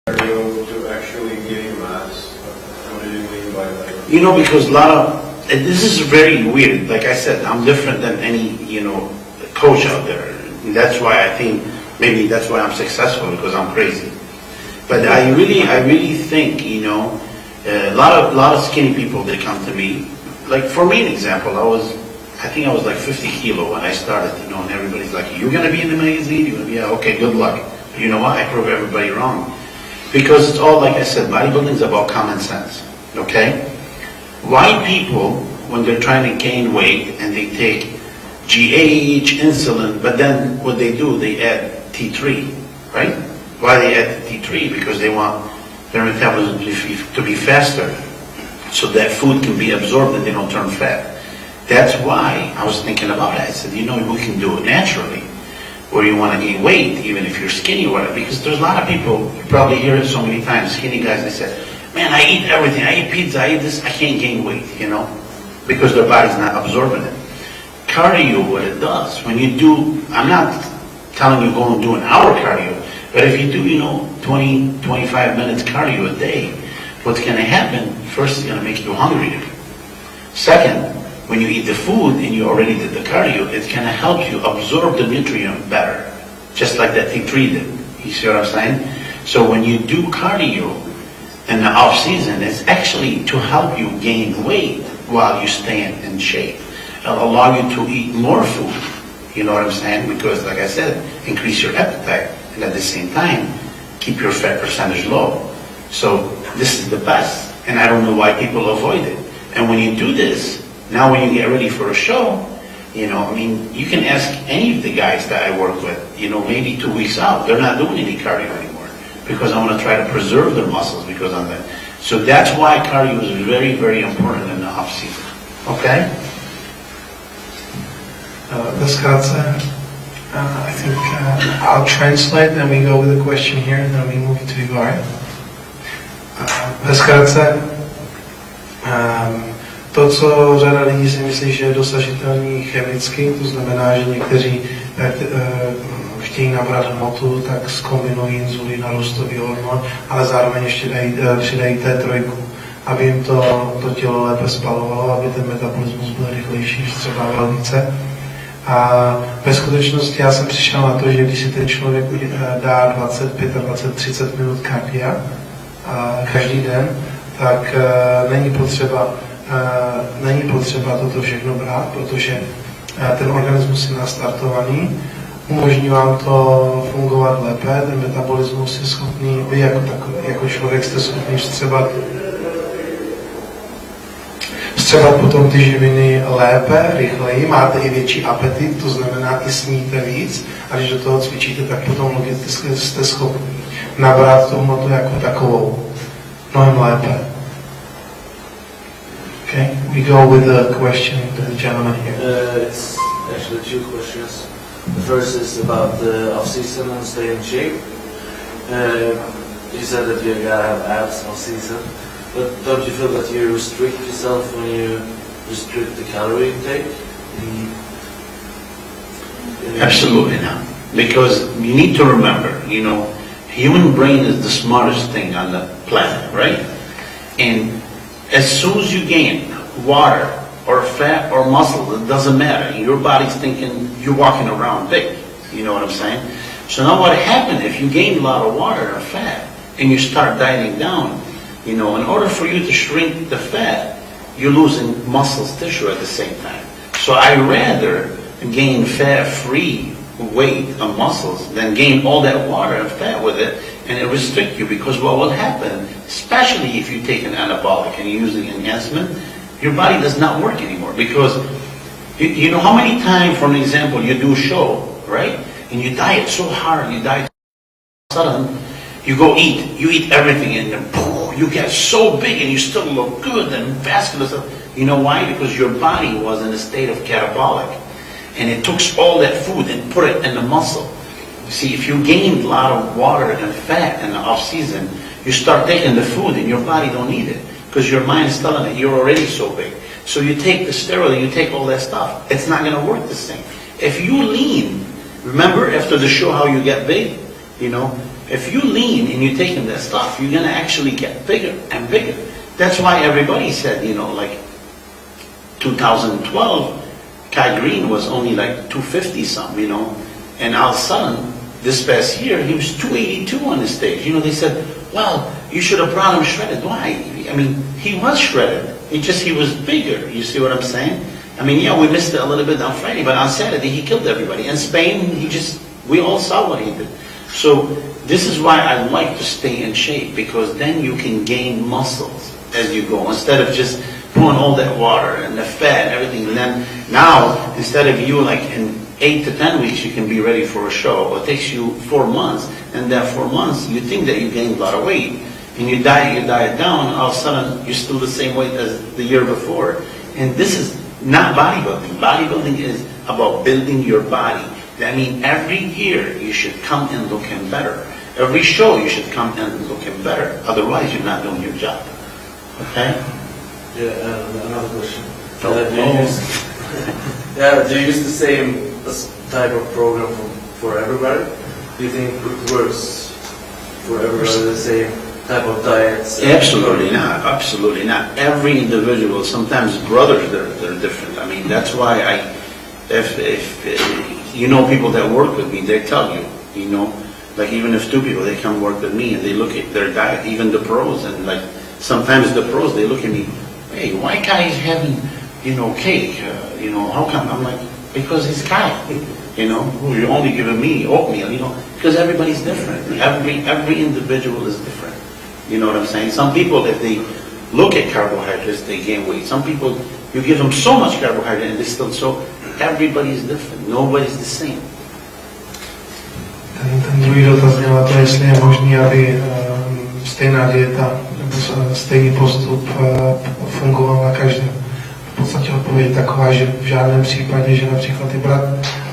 cardio to actually gain mass? What do you mean by that? Because a lot of, and this is very weird. Like I said, I'm different than any, coach out there. And that's why I think, maybe that's why I'm successful, because I'm crazy. But I really think, a lot of skinny people, they come to me. Like for me, an example, I think I was like 50 kilo when I started, and everybody's like, you're going to be in the magazine? You're going to be, yeah, okay, good luck. You know what? I prove everybody wrong. Because it's all, like I said, bodybuilding is about common sense, okay? Why people, when they're trying to gain weight and they take GH, insulin, but then what they do, they add T3, right? Why they add T3? Because they want their metabolism to be faster, so that food can be absorbed and they don't turn fat. That's why I was thinking about it. I said, we can do it naturally, where you want to gain weight, even if you're skinny or whatever. Because there's a lot of people, you probably hear it so many times, skinny guys, they say, man, I eat everything. I eat pizza, I eat this, I can't gain weight, because their body's not absorbing it. Cardio, what it does, when you do, I'm not telling you go and do an hour cardio, but if you do, 20, 25 minutes cardio a day, what's going to happen, first it's going to make you hungrier. Second, when you eat the food and you already did the cardio, it's going to help you absorb the nutrient better, just like that T3 did. You see what I'm saying? So when you do cardio in the off season, it's actually to help you gain weight while you stay in shape. It'll allow you to eat more food, you know what I'm saying? Because like I said, increase your appetite and at the same time, keep your fat percentage low. So this is the best, and I don't know why people avoid it. And when you do this, now when you get ready for a show, you can ask any of the guys that I work with, maybe 2 weeks out, they're not doing any cardio anymore because I want to try to preserve their muscles because I'm that. So that's why cardio is very, very important in the off season. Okay? I think I'll translate and we go with the question here and then we move to Igor. Ve zkratce, to, co řada lidí si myslí, že je dosažitelný chemicky, to znamená, že někteří chtějí nabrat hmotu, tak zkombinují inzulín a růstový hormon, ale zároveň ještě přidají T3, aby jim to tělo lépe spalovalo, aby ten metabolismus byl rychlejší, vstřebával více. A ve skutečnosti já jsem přišel na to, že když si ten člověk dá 25 a 20, 30 minut kardia každý den, tak není potřeba toto všechno brát, protože ten organismus je nastartovaný, umožní vám to fungovat lépe, ten metabolismus je schopný, vy jako člověk jste schopný vstřebat potom ty živiny lépe, rychleji, máte i větší apetit, to znamená i sníte víc a když do toho cvičíte, tak potom logicky jste schopni nabrat tu hmotu jako takovou mnohem lépe. Okay, we go with the question to the gentleman here. It's actually two questions. The first is about the off-season and stay in shape. You said that you gotta have abs off-season, but don't you feel that you restrict yourself when you restrict the calorie intake? Absolutely not. Because you need to remember, human brain is the smartest thing on the planet, right? And as soon as you gain water or fat or muscle, it doesn't matter. Your body's thinking you're walking around big. You know what I'm saying? So now what happens if you gain a lot of water or fat and you start dieting down, in order for you to shrink the fat, you're losing muscles tissue at the same time. So I rather gain fat-free weight and muscles than gain all that water and fat with it and it restrict you, because what will happen, especially if you take an anabolic and you're using enhancement, your body does not work anymore. Because you know how many times, for an example, you do a show, right? And you diet so hard, sudden you go you eat everything and then boom, you get so big and you still look good and vascular stuff. You know why? Because your body was in a state of catabolic and it took all that food and put it in the muscle. See, if you gained a lot of water and fat in the off season, you start taking the food and your body don't need it because your mind is telling it you're already so big. So you take the steroid, you take all that stuff. It's not going to work the same. If you lean, remember after the show how you get big? if you lean and you're taking that stuff, you're gonna actually get bigger and bigger. That's why everybody said, like 2012, Kai Green was only like 250 something, and all of a sudden, this past year, he was 282 on the stage. They said, well, you should have brought him shredded. Why? I mean, he was shredded. He was bigger. You see what I'm saying? I mean, yeah, we missed it a little bit on Friday, but on Saturday, he killed everybody. In Spain, we all saw what he did. So this is why I like to stay in shape, because then you can gain muscles as you go, instead of just pulling all that water and the fat and everything. And then now, instead of you like in 8 to 10 weeks, you can be ready for a show. It takes you 4 months, and that 4 months, you think that you gained a lot of weight, and you diet down, and all of a sudden, you're still the same weight as the year before. And this is not bodybuilding. Bodybuilding is about building your body. I mean, every year, you should come in looking better. Every show, you should come in looking better. Otherwise, you're not doing your job. Okay? Yeah, another question. Oh. Do you use the same type of program for everybody? Do you think it works for everybody, the same type of diets? Absolutely not. Absolutely not. Every individual, sometimes brothers, they're different. I mean, that's why if people that work with me, they tell you, like even if 2 people, they come work with me and they look at their diet, even the pros, and like sometimes the pros, they look at me, hey, why Kai is having, cake? How come? I'm like, because he's Kai. You're only giving me oatmeal, because everybody's different. Every individual is different. You know what I'm saying? Some people, if they look at carbohydrates, they gain weight. Some people, you give them so much carbohydrate and they still, so everybody is different. Nobody's the same. Ten druhý dotaz měl na to, jestli je možný, aby stejná dieta nebo stejný postup fungoval na každém. V podstatě odpověď je taková, že v žádném případě, že například i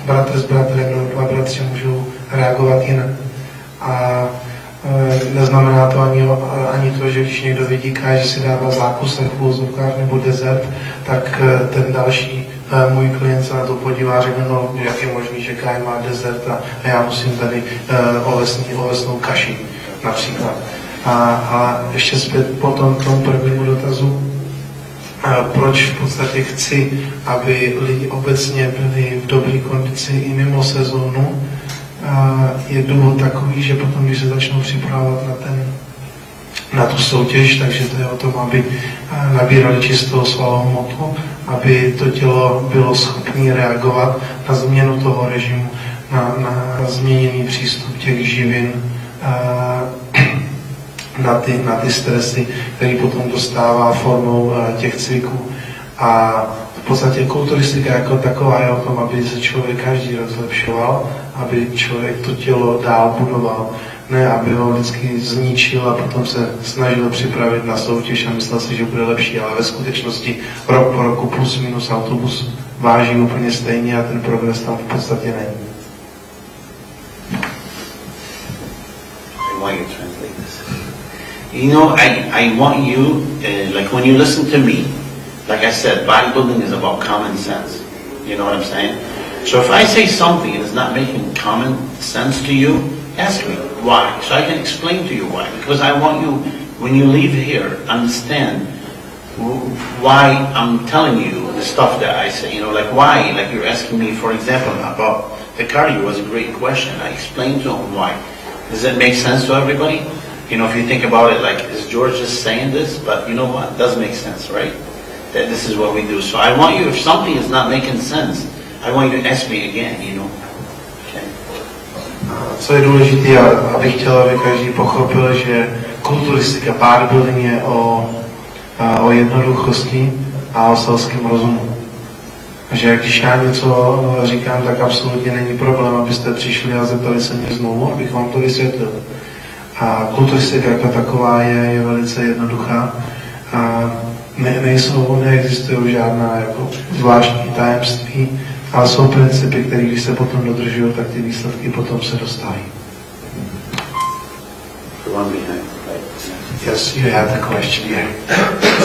bratr s bratrem nebo 2 bratři můžou reagovat jinak. A neznamená to ani to, že když někdo vidí Kai, že si dává zákusek v úvozovkách nebo dezert, tak ten další můj klient se na to podívá a řekne, no, jak je možný, že Kai má dezert a já musím tady ovesnou kaši například. A ještě zpět po tom prvnímu dotazu, proč v podstatě chci, aby lidi obecně byli v dobré kondici i mimo sezónu, je důvod takový, že potom, když se začnou připravovat na tu soutěž, takže to je o tom, aby nabírali čistou svalovou hmotu, aby to tělo bylo schopné reagovat na změnu toho režimu, na změněný přístup těch živin, na ty stresy, který potom dostává formou těch cviků. A v podstatě kulturistika jako taková je o tom, aby se člověk každý rok zlepšoval, aby člověk to tělo dál budoval, ne aby ho vždycky zničil a potom se snažil připravit na soutěž a myslel si, že bude lepší, ale ve skutečnosti rok po roku plus minus autobus váží úplně stejně a ten progres tam v podstatě není. I want you, like when you listen to me, like I said, bodybuilding is about common sense. You know what I'm saying? So if I say something and it's not making common sense to you, ask me why, so I can explain to you why. Because I want you, when you leave here, understand why I'm telling you the stuff that I say. Like why, like you're asking me, for example, about the cardio was a great question. I explained to him why. Does that make sense to everybody? If you think about it, like, is George just saying this? But you know what? It does make sense, right? That this is what we do. So I want you, if something is not making sense, I want you to ask me again, Okay. Co je důležité, abych chtěl, aby každý pochopil, že kulturistika, bodybuilding je o jednoduchosti a o selském rozumu. Že když já něco říkám, tak absolutně není problém, abyste přišli a zeptali se mě znovu, abych vám to vysvětlil. A kulturistika jako taková je velice jednoduchá. A neexistují žádná jako zvláštní tajemství, ale jsou principy, které když se potom dodržují, tak ty výsledky potom se dostaví. Yes, you had the question here.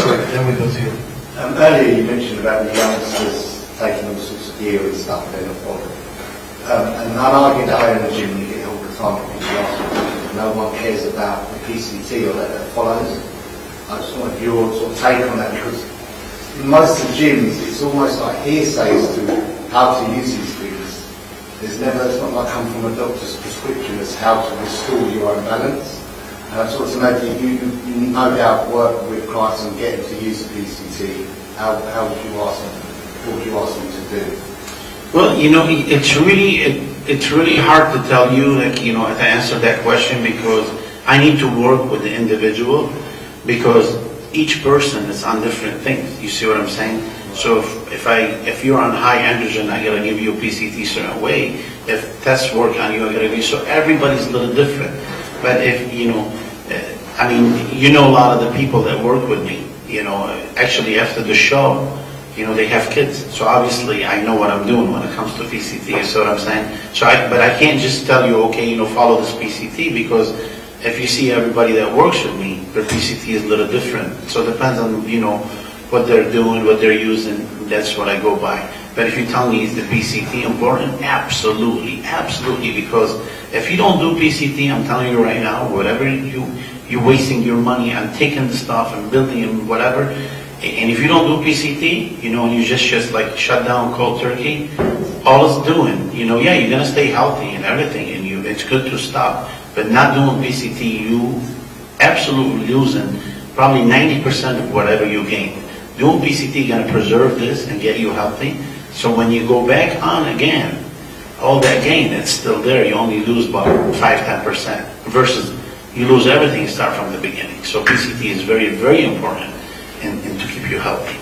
Sorry, then we go to you. Earlier you mentioned about the youngsters taking all sorts of gear and stuff they're not bothered. And I'm arguing at home in the gym, you get all the time from the no one cares about the PCT or that follows. I just want your sort of take on that, because in most of the gyms it's almost like hearsay as to how to use these things. It's not like come from a doctor's prescription as how to restore your own balance. And I sort of imagine you no doubt work with clients and get them to use the PCT. How would you ask them? What would you ask them to do? Well, it's really hard to tell you, to answer that question, because I need to work with the individual, because each person is on different things. You see what I'm saying? So if you're on high androgen, I gotta give you a PCT certain way. If tests work on you, I gotta give you. So everybody's a little different. But if a lot of the people that work with me. Actually after the show, they have kids. So obviously I know what I'm doing when it comes to PCT. You see what I'm saying? But I can't just tell you, okay, follow this PCT, because if you see everybody that works with me, their PCT is a little different. So it depends on, what they're doing, what they're using. That's what I go by. But if you tell me is the PCT important? Absolutely, absolutely. Because if you don't do PCT, I'm telling you right now, whatever you're wasting your money on taking the stuff and building and whatever. And if you don't do PCT, and you just like shut down cold turkey, all it's doing, you're gonna stay healthy and everything, and it's good to stop. But not doing PCT, you absolutely losing probably 90% of whatever you gain. Doing PCT gonna preserve this and get you healthy. So when you go back on again, all that gain that's still there, you only lose about 5-10%, versus you lose everything, you start from the beginning. So PCT is very, very important and to keep you healthy.